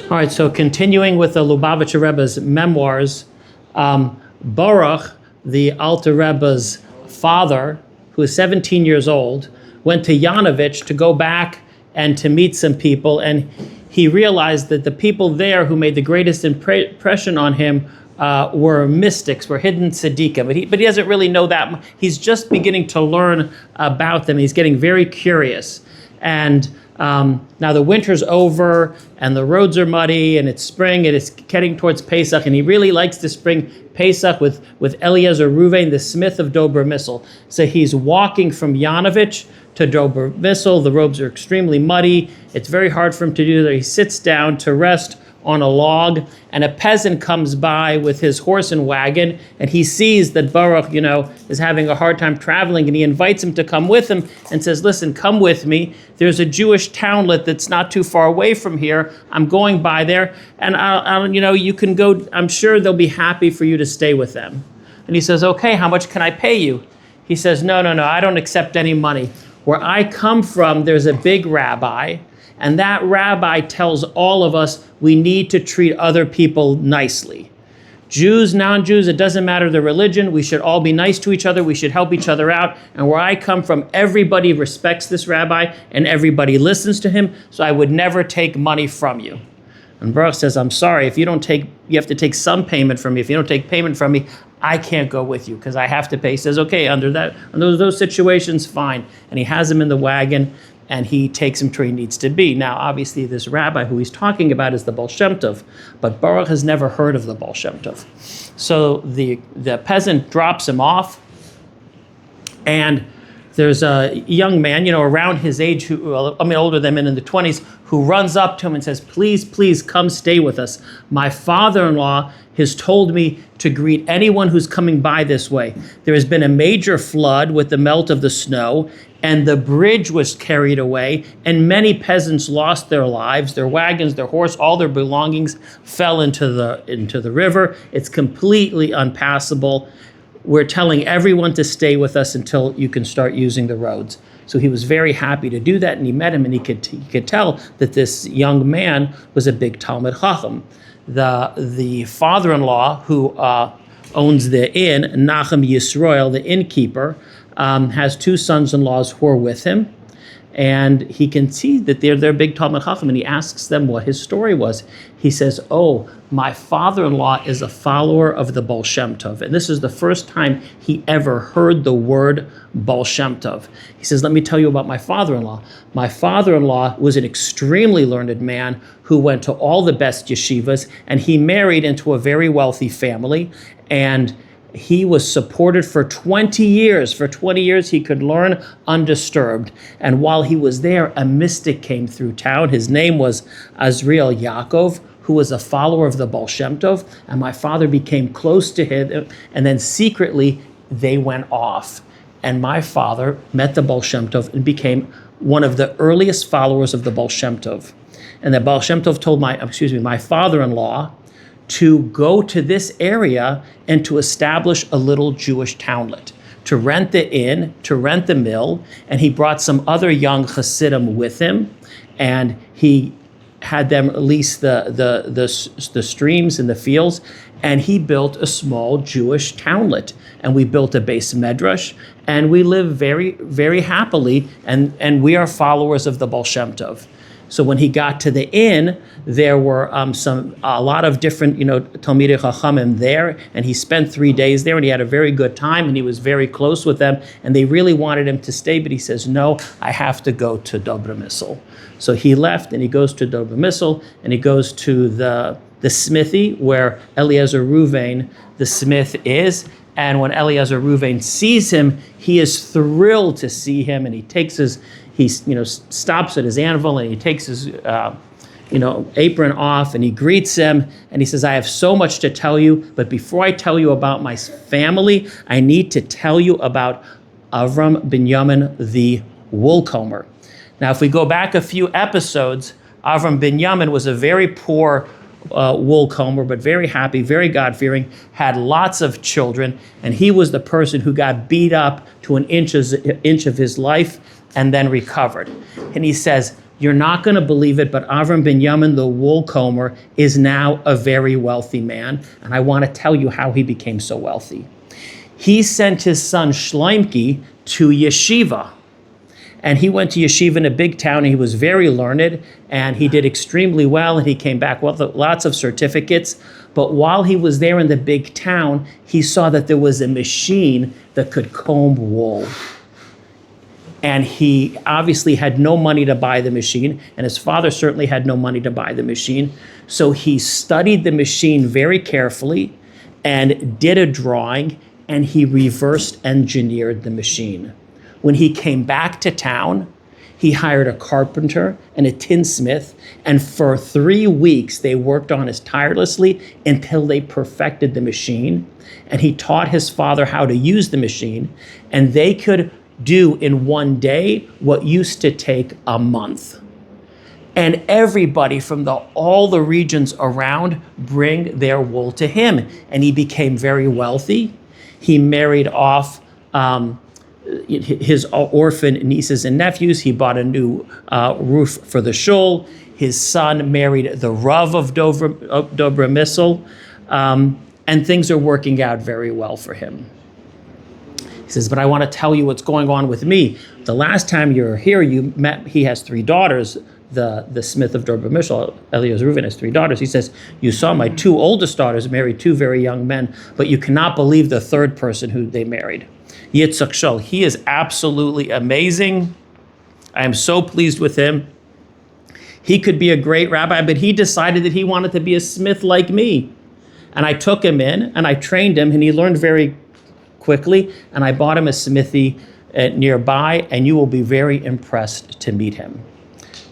All right, so continuing with the Lubavitcher Rebbe's memoirs, Boruch, the Alter Rebbe's father, who is 17 years old, went to Yanovich to go back and to meet some people, and he realized that the people there who made the greatest impression on him were mystics, were hidden tzaddikim, but he doesn't really know that. He's just beginning to learn about them. He's getting very curious. And now the winter's over and the roads are muddy and it's spring and it's getting towards Pesach, and he really likes to spring Pesach with Eliezer Reuven, the smith of Dobromysl. So he's walking from Yanovich to Dobromysl. The roads are extremely muddy. It's very hard for him to do that. He sits down to rest on a log, and a peasant comes by with his horse and wagon, and he sees that Baruch, is having a hard time traveling, and he invites him to come with him and says, listen, come with me. There's a Jewish townlet that's not too far away from here. I'm going by there, and you can go. I'm sure they'll be happy for you to stay with them. And he says, okay, how much can I pay you? He says, no, I don't accept any money. Where I come from, there's a big rabbi, and that rabbi tells all of us we need to treat other people nicely. Jews, non-Jews, it doesn't matter the religion. We should all be nice to each other. We should help each other out. And where I come from, everybody respects this rabbi and everybody listens to him, so I would never take money from you. And Baruch says, I'm sorry, if you have to take some payment from me. If you don't take payment from me, I can't go with you because I have to pay. He says, okay, under those situations, fine. And he has him in the wagon, and he takes him to where he needs to be. Now, obviously, this rabbi who he's talking about is the Baal Shem Tov, but Baruch has never heard of the Baal Shem Tov. So the peasant drops him off, and there's a young man, around his age, older than him, in the 20s, who runs up to him and says, please come stay with us. My father-in-law has told me to greet anyone who's coming by this way. There has been a major flood with the melt of the snow, and the bridge was carried away, and many peasants lost their lives, their wagons, their horse, all their belongings fell into the river. It's completely unpassable. We're telling everyone to stay with us until you can start using the roads. So he was very happy to do that, and he met him, and he could tell that this young man was a big Talmid Chacham. The father-in-law who owns the inn, Nachum Yisroel, the innkeeper, has two sons-in-laws who are with him, and he can see that they're big Talmid Chacham, and he asks them what his story was. He says, oh, my father-in-law is a follower of the Baal Shem Tov, and this is the first time he ever heard the word Baal Shem Tov. He says, let me tell you about my father-in-law. My father-in-law was an extremely learned man who went to all the best yeshivas, and he married into a very wealthy family, and he was supported for 20 years. For 20 years, he could learn undisturbed. And while he was there, a mystic came through town. His name was Azriel Yaakov, who was a follower of the Baal Shem Tov. And my father became close to him. And then secretly, they went off. And my father met the Baal Shem Tov and became one of the earliest followers of the Baal Shem Tov. And the Baal Shem Tov told my father-in-law to go to this area and to establish a little Jewish townlet, to rent the inn, to rent the mill, and he brought some other young Chassidim with him, and he had them lease the streams and the fields, and he built a small Jewish townlet, and we built a base medrash, and we live very, very happily, and we are followers of the Baal Shem Tov. So when he got to the inn, there were a lot of different, Talmidei Chachamim there, and he spent 3 days there, and he had a very good time, and he was very close with them, and they really wanted him to stay, but he says, no, I have to go to Dobromysl. So he left, and he goes to Dobromysl, and he goes to the smithy where Eliezer Reuven, the smith, is. And when Eliezer Reuven sees him, he is thrilled to see him, and he stops at his anvil, and he takes his apron off, and he greets him, and he says, I have so much to tell you, but before I tell you about my family, I need to tell you about Avrohom Binyomin, the woolcomber. Now, if we go back a few episodes, Avrohom Binyomin was a very poor woolcomber, but very happy, very God-fearing, had lots of children, and he was the person who got beat up to an inch of his life and then recovered. And he says, You're not going to believe it, but Avrohom Binyomin, the wool comber, is now a very wealthy man. And I want to tell you how he became so wealthy. He sent his son Shlomke to Yeshiva. And he went to Yeshiva in a big town, and he was very learned, and he did extremely well, and he came back with lots of certificates. But while he was there in the big town, he saw that there was a machine that could comb wool. And he obviously had no money to buy the machine, and his father certainly had no money to buy the machine. So he studied the machine very carefully and did a drawing, and he reverse engineered the machine. When he came back to town, he hired a carpenter and a tinsmith, and for 3 weeks they worked on it tirelessly until they perfected the machine. And he taught his father how to use the machine, and they could do in one day what used to take a month. And everybody from all the regions around bring their wool to him, and he became very wealthy. He married off his orphan nieces and nephews. He bought a new roof for the shul. His son married the Rav of Dobromysl, and things are working out very well for him. He says, but I want to tell you what's going on with me. The last time you were here, you met, he has 3 daughters. The smith of Dobromysl, Eliezer Reuven, has 3 daughters. He says, you saw my 2 oldest daughters marry 2 very young men, but you cannot believe the 3rd person who they married. Yitzchok Shaul, he is absolutely amazing. I am so pleased with him. He could be a great rabbi, but he decided that he wanted to be a smith like me. And I took him in and I trained him, and he learned very quickly, and I bought him a smithy nearby, and you will be very impressed to meet him.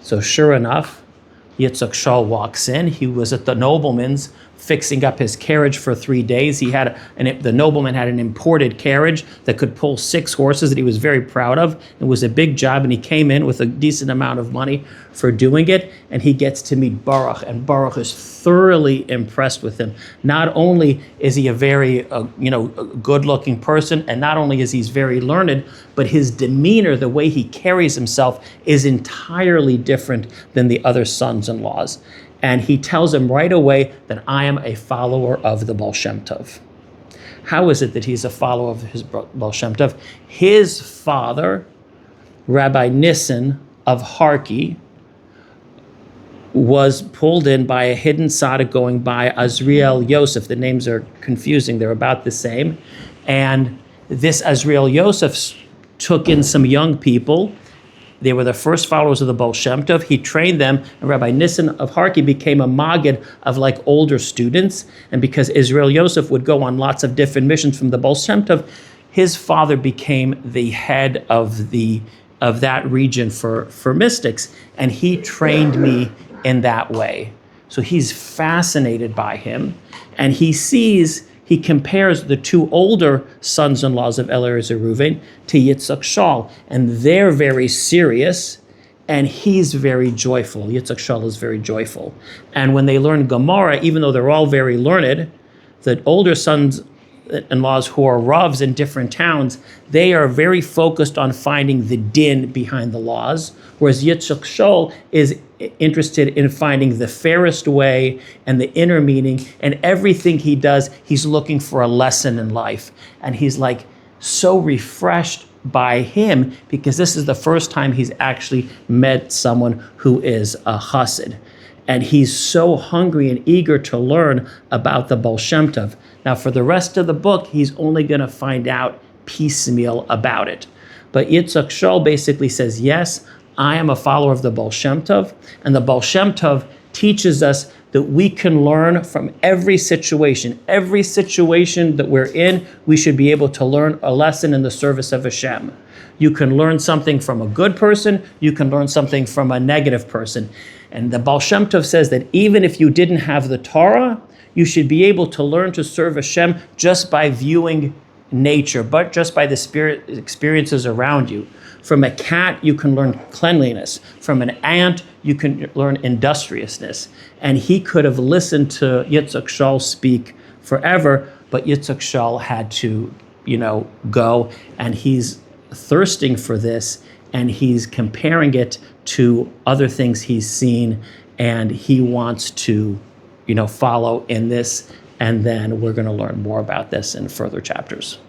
So sure enough, Yitzchok Shaul walks in. He was at the nobleman's fixing up his carriage for 3 days. The nobleman had an imported carriage that could pull 6 horses that he was very proud of. It was a big job, and he came in with a decent amount of money for doing it, and he gets to meet Boruch, and Boruch is thoroughly impressed with him. Not only is he a very good-looking person, and not only is he very learned, but his demeanor, the way he carries himself, is entirely different than the other sons-in-laws. And he tells him right away that I am a follower of the Baal Shem Tov. How is it that he's a follower of his Baal Shem Tov? His father, Rabbi Nissen of Harki, was pulled in by a hidden tzaddik going by Azriel Yosef. The names are confusing. They're about the same. And this Azriel Yosef took in some young people. They were the first followers of the Baal Shem Tov. He trained them, and Rabbi Nissen of Harki became a maggid of like older students. And because Israel Yosef would go on lots of different missions from the Baal Shem Tov, his father became the head of that region for mystics, and he trained me in that way. So he's fascinated by him, and he compares the 2 older sons-in-laws of Eliezer Reuven to Yitzchok Shaul, and they're very serious, and he's very joyful. Yitzchok Shaul is very joyful. And when they learn Gemara, even though they're all very learned, the older sons-in-laws who are ravs in different towns, they are very focused on finding the din behind the laws, whereas Yitzchok Shaul is interested in finding the fairest way and the inner meaning, and everything he does, he's looking for a lesson in life. And he's like so refreshed by him because this is the first time he's actually met someone who is a Chassid. And he's so hungry and eager to learn about the Baal Shem Tov. Now, for the rest of the book, he's only going to find out piecemeal about it. But Yitzchok Shaul basically says, yes, I am a follower of the Baal Shem Tov, and the Baal Shem Tov teaches us that we can learn from every situation. Every situation that we're in, we should be able to learn a lesson in the service of Hashem. You can learn something from a good person, you can learn something from a negative person. And the Baal Shem Tov says that even if you didn't have the Torah, you should be able to learn to serve Hashem just by viewing nature, but just by the spirit experiences around you. From a cat, you can learn cleanliness. From an ant, you can learn industriousness. And he could have listened to Yitzchok Shaul speak forever, but Yitzchok Shaul had to, go, and he's thirsting for this, and he's comparing it to other things he's seen, and he wants to, follow in this. And then we're going to learn more about this in further chapters.